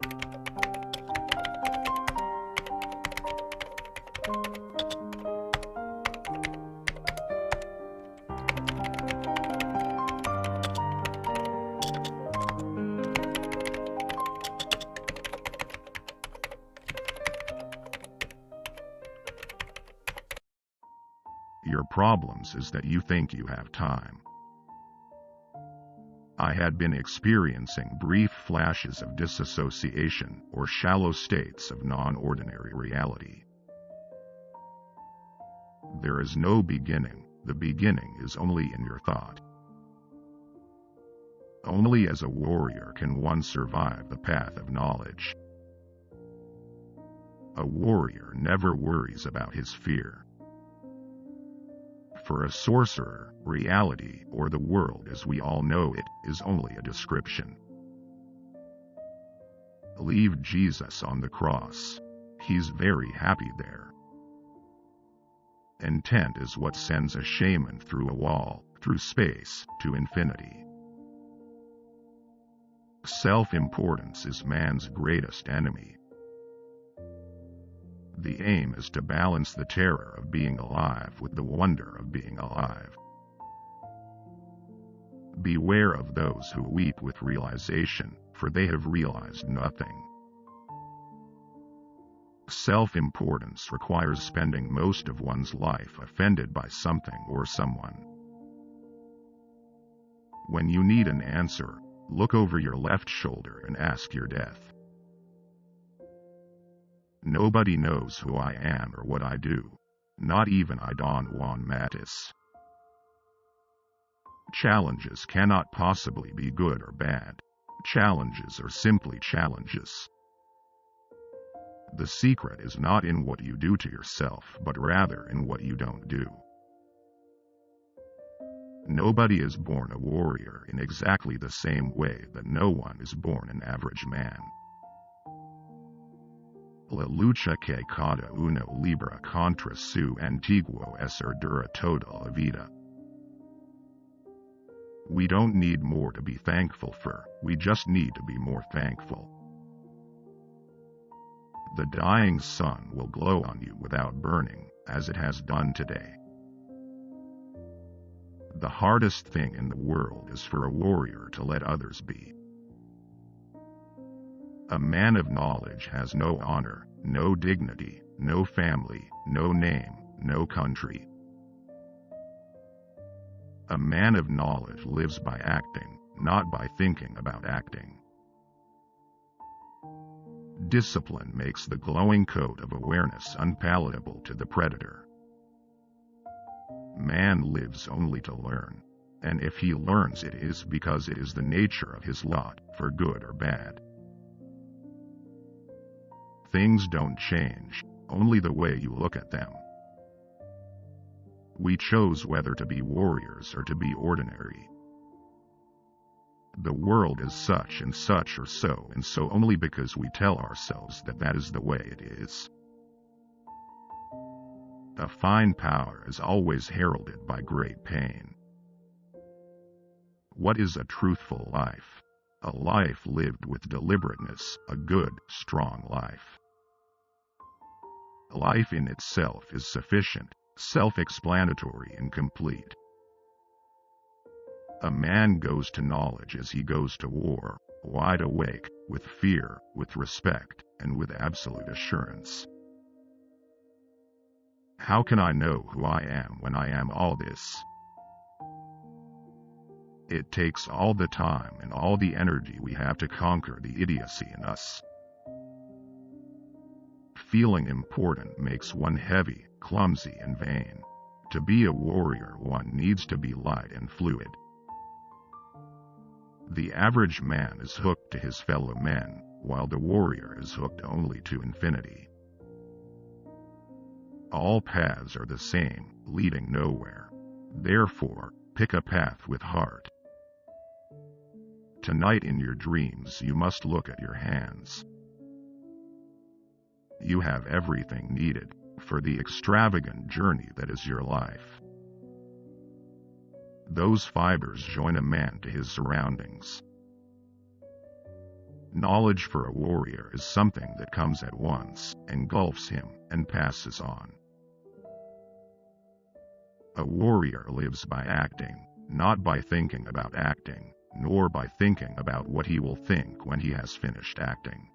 Your problems is that you think you have time. I had been experiencing brief flashes of disassociation or shallow states of non-ordinary reality. There is no beginning. The beginning is only in your thought. Only as a warrior can one survive the path of knowledge. A warrior never worries about his fear. For a sorcerer, reality, or the world as we all know it, is only a description. Leave Jesus on the cross. He's very happy there. Intent is what sends a shaman through a wall, through space, to infinity. Self-importance is man's greatest enemy. The aim is to balance the terror of being alive with the wonder of being alive. Beware of those who weep with realization, for they have realized nothing. Self-importance requires spending most of one's life offended by something or someone. When you need an answer, look over your left shoulder and ask your death. Nobody knows who I am or what I do, not even I Don Juan Matis. Challenges cannot possibly be good or bad. Challenges are simply challenges. The secret is not in what you do to yourself, but rather in what you don't do. Nobody is born a warrior in exactly the same way that no one is born an average man. La lucha que cada uno libra contra su antiguo ser dura toda la vida. We don't need more to be thankful for, we just need to be more thankful. The dying sun will glow on you without burning, as it has done today. The hardest thing in the world is for a warrior to let others be. A man of knowledge has no honor, no dignity, no family, no name, no country. A man of knowledge lives by acting, not by thinking about acting. Discipline makes the glowing coat of awareness unpalatable to the predator. Man lives only to learn, and if he learns it is because it is the nature of his lot, for good or bad. Things don't change, only the way you look at them. We chose whether to be warriors or to be ordinary. The world is such and such or so and so only because we tell ourselves that that is the way it is. A fine power is always heralded by great pain. What is a truthful life? A life lived with deliberateness, a good, strong life. Life in itself is sufficient, self-explanatory and complete. A man goes to knowledge as he goes to war, wide awake, with fear, with respect, and with absolute assurance. How can I know who I am when I am all this? It takes all the time and all the energy we have to conquer the idiocy in us. Feeling important makes one heavy, clumsy, and vain. To be a warrior, one needs to be light and fluid. The average man is hooked to his fellow men, while the warrior is hooked only to infinity. All paths are the same, leading nowhere. Therefore, pick a path with heart. Tonight in your dreams you must look at your hands. You have everything needed for the extravagant journey that is your life. Those fibers join a man to his surroundings. Knowledge for a warrior is something that comes at once, engulfs him, and passes on. A warrior lives by acting, not by thinking about acting, nor by thinking about what he will think when he has finished acting.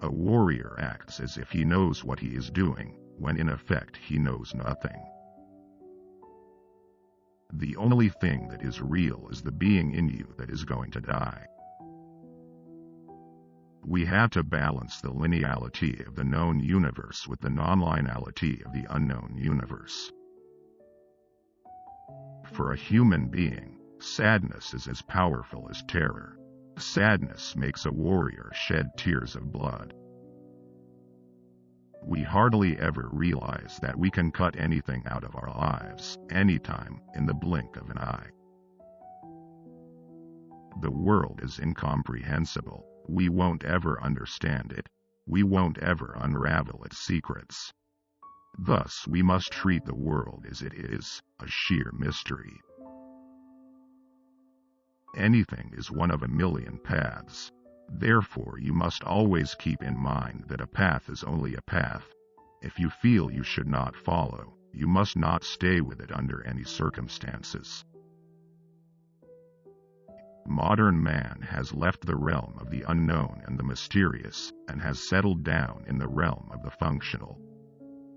A warrior acts as if he knows what he is doing, when in effect he knows nothing. The only thing that is real is the being in you that is going to die. We have to balance the lineality of the known universe with the non-lineality of the unknown universe. For a human being, sadness is as powerful as terror. Sadness makes a warrior shed tears of blood. We hardly ever realize that we can cut anything out of our lives, anytime, in the blink of an eye. The world is incomprehensible. We won't ever understand it. We won't ever unravel its secrets. Thus, we must treat the world as it is, a sheer mystery. Anything is one of a million paths. Therefore, you must always keep in mind that a path is only a path. If you feel you should not follow, you must not stay with it under any circumstances. Modern man has left the realm of the unknown and the mysterious, and has settled down in the realm of the functional.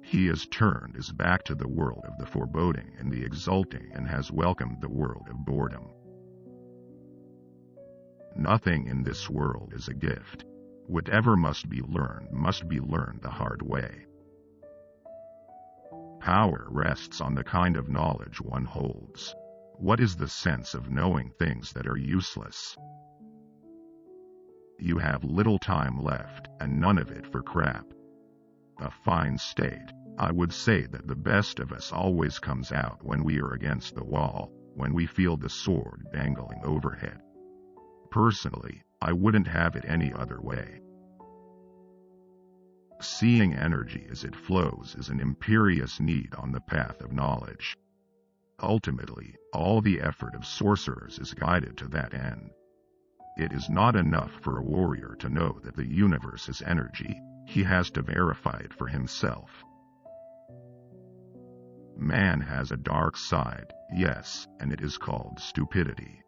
He has turned his back to the world of the foreboding and the exulting, and has welcomed the world of boredom. Nothing in this world is a gift. Whatever must be learned the hard way. Power rests on the kind of knowledge one holds. What is the sense of knowing things that are useless? You have little time left, and none of it for crap. A fine state. I would say that the best of us always comes out when we are against the wall, when we feel the sword dangling overhead. Personally, I wouldn't have it any other way. Seeing energy as it flows is an imperious need on the path of knowledge. Ultimately, all the effort of sorcerers is guided to that end. It is not enough for a warrior to know that the universe is energy. He has to verify it for himself. Man has a dark side, yes, and it is called stupidity.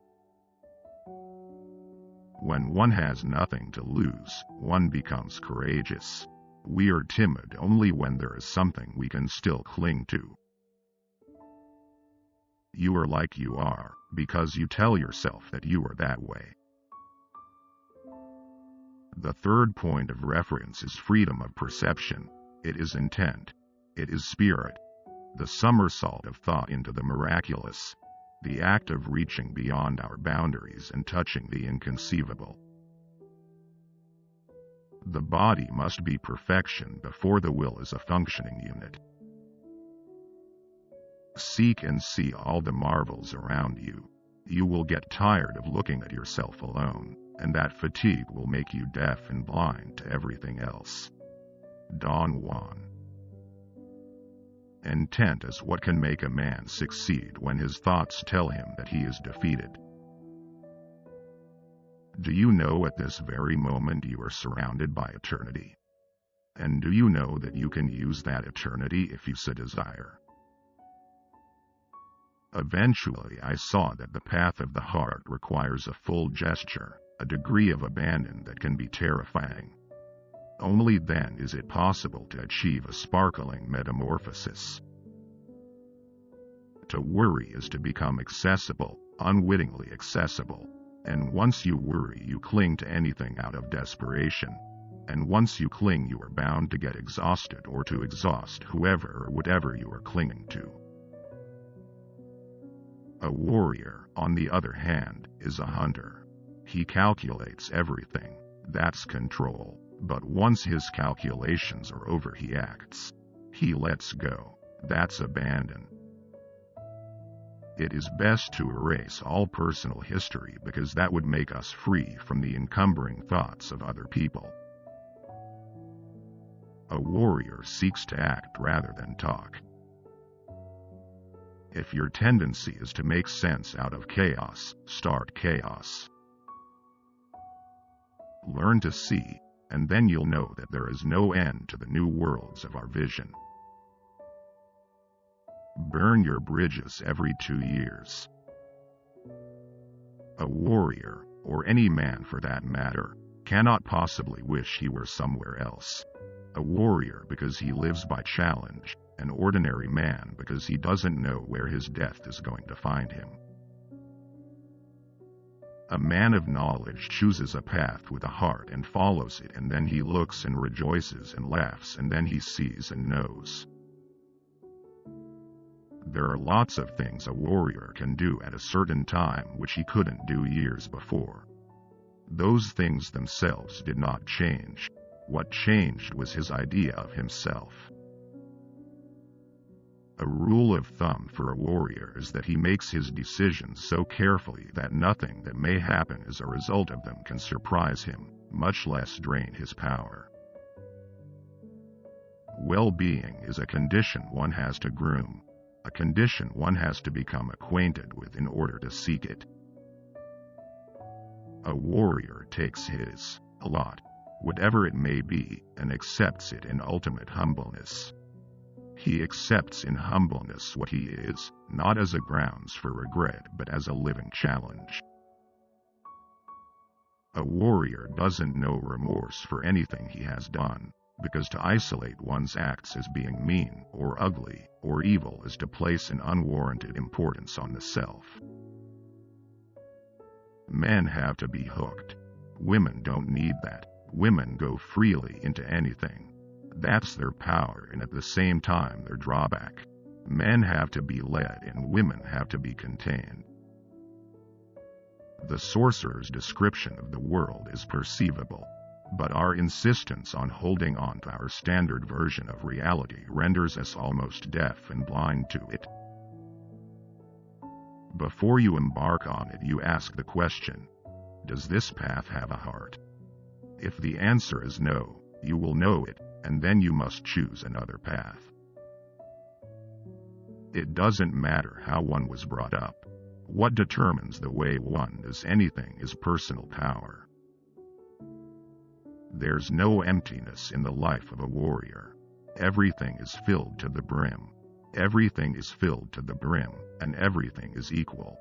When one has nothing to lose, one becomes courageous. We are timid only when there is something we can still cling to. You are like you are, because you tell yourself that you are that way. The third point of reference is freedom of perception. It is intent. It is spirit. The somersault of thought into the miraculous. The act of reaching beyond our boundaries and touching the inconceivable. The body must be perfection before the will is a functioning unit. Seek and see all the marvels around you. You will get tired of looking at yourself alone, and that fatigue will make you deaf and blind to everything else. Don Juan. Intent is what can make a man succeed when his thoughts tell him that he is defeated. Do you know at this very moment you are surrounded by eternity? And do you know that you can use that eternity if you so desire? Eventually I saw that the path of the heart requires a full gesture, a degree of abandon that can be terrifying. Only then is it possible to achieve a sparkling metamorphosis. To worry is to become accessible, unwittingly accessible, and once you worry you cling to anything out of desperation, and once you cling you are bound to get exhausted or to exhaust whoever or whatever you are clinging to. A warrior, on the other hand, is a hunter. He calculates everything. That's control. But once his calculations are over, he acts. He lets go. That's abandon. It is best to erase all personal history because that would make us free from the encumbering thoughts of other people. A warrior seeks to act rather than talk. If your tendency is to make sense out of chaos, start chaos. Learn to see, and then you'll know that there is no end to the new worlds of our vision. Burn your bridges every 2 years. A warrior, or any man for that matter, cannot possibly wish he were somewhere else. A warrior because he lives by challenge, an ordinary man because he doesn't know where his death is going to find him. A man of knowledge chooses a path with a heart and follows it, and then he looks and rejoices and laughs, and then he sees and knows. There are lots of things a warrior can do at a certain time which he couldn't do years before. Those things themselves did not change. What changed was his idea of himself. A rule of thumb for a warrior is that he makes his decisions so carefully that nothing that may happen as a result of them can surprise him, much less drain his power. Well-being is a condition one has to groom, a condition one has to become acquainted with in order to seek it. A warrior takes his lot, whatever it may be, and accepts it in ultimate humbleness. He accepts in humbleness what he is, not as a grounds for regret but as a living challenge. A warrior doesn't know remorse for anything he has done, because to isolate one's acts as being mean or ugly or evil is to place an unwarranted importance on the self. Men have to be hooked. Women don't need that. Women go freely into anything. That's their power and at the same time their drawback. Men have to be led and women have to be contained. The sorcerer's description of the world is perceivable, but our insistence on holding on to our standard version of reality renders us almost deaf and blind to it. Before you embark on it, you ask the question, does this path have a heart? If the answer is no, you will know it, and then you must choose another path. It doesn't matter how one was brought up. What determines the way one does anything is personal power. There's no emptiness in the life of a warrior. Everything is filled to the brim. Everything is filled to the brim, and everything is equal.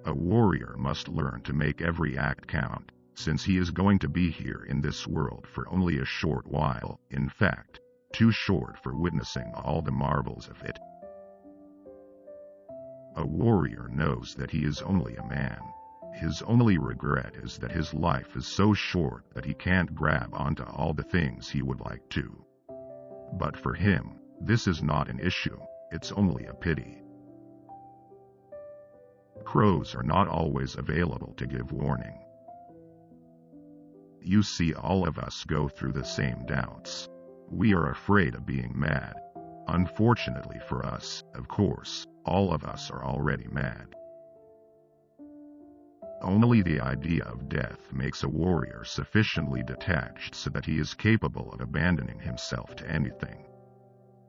A warrior must learn to make every act count, since he is going to be here in this world for only a short while, in fact, too short for witnessing all the marvels of it. A warrior knows that he is only a man. His only regret is that his life is so short that he can't grab onto all the things he would like to. But for him, this is not an issue, it's only a pity. Crows are not always available to give warning. You see, all of us go through the same doubts. We are afraid of being mad. Unfortunately for us, of course, all of us are already mad. Only the idea of death makes a warrior sufficiently detached so that he is capable of abandoning himself to anything.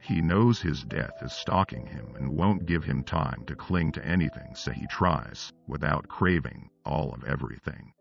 He knows his death is stalking him and won't give him time to cling to anything, so he tries, without craving, all of everything.